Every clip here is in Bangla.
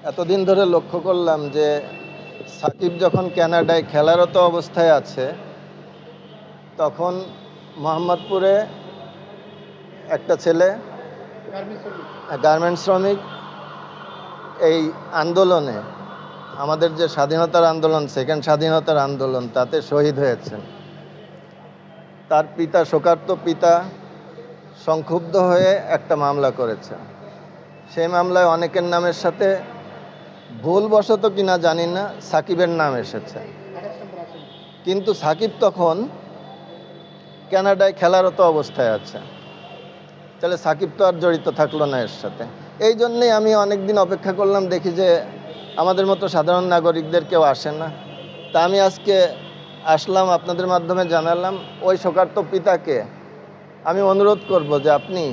এতদিন ধরে লক্ষ্য করলাম যে সাকিব যখন কানাডায় খেলারত অবস্থায় আছে তখন মোহাম্মদপুরে একটা ছেলে গার্মেন্টস শ্রমিক এই আন্দোলনে আমাদের যে স্বাধীনতার আন্দোলন সেকেন্ড স্বাধীনতার আন্দোলন তাতে শহীদ হয়েছেন। তার পিতা শোকার্ত পিতা সংক্ষুব্ধ হয়ে একটা মামলা করেছেন। সেই মামলায় অনেকের নামের সাথে ভুলবশত কিনা জানি না সাকিবের নাম এসেছে, কিন্তু সাকিব তখন কানাডায় খেলারত অবস্থায় আছে। তাহলে সাকিব তো আর জড়িত থাকলো না এর সাথে। এই জন্যেই আমি অনেক দিন অপেক্ষা করলাম, দেখি যে আমাদের মতো সাধারণ নাগরিকদের কেউ আসে না। তা আমি আজকে আসলাম, আপনাদের মাধ্যমে জানালাম। ওই শোকার্ত পিতাকে আমি অনুরোধ করব যে আপনি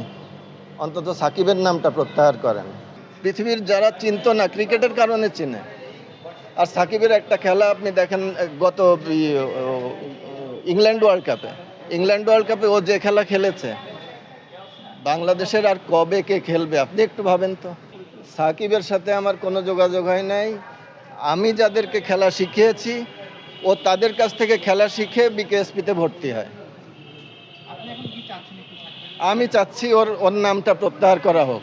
অন্তত সাকিবের নামটা প্রত্যাহার করেন। পৃথিবীর যারা চিনত না ক্রিকেটের কারণে চিনে। আর সাকিবের একটা খেলা আপনি দেখেন, গত ইংল্যান্ড ওয়ার্ল্ড কাপে ও যে খেলা খেলেছে, বাংলাদেশের আর কবে কে খেলবে আপনি একটু ভাবেন তো। সাকিবের সাথে আমার কোনো যোগাযোগ হয় নাই। আমি যাদেরকে খেলা শিখিয়েছি ও তাদের কাছ থেকে খেলা শিখে বিকেএসপিতে ভর্তি হয়। আমি চাচ্ছি ওর নামটা প্রত্যাহার করা হোক,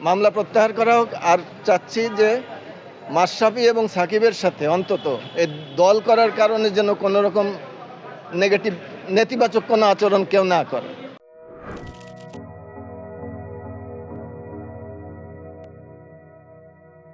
মামলা প্রত্যাহার করা হোক। আর চাচ্ছি যে মাশরাফি এবং সাকিবের সাথে অন্তত এই দল করার কারণে যেন কোনো রকম নেতিবাচক কোনো আচরণ কেউ না করে।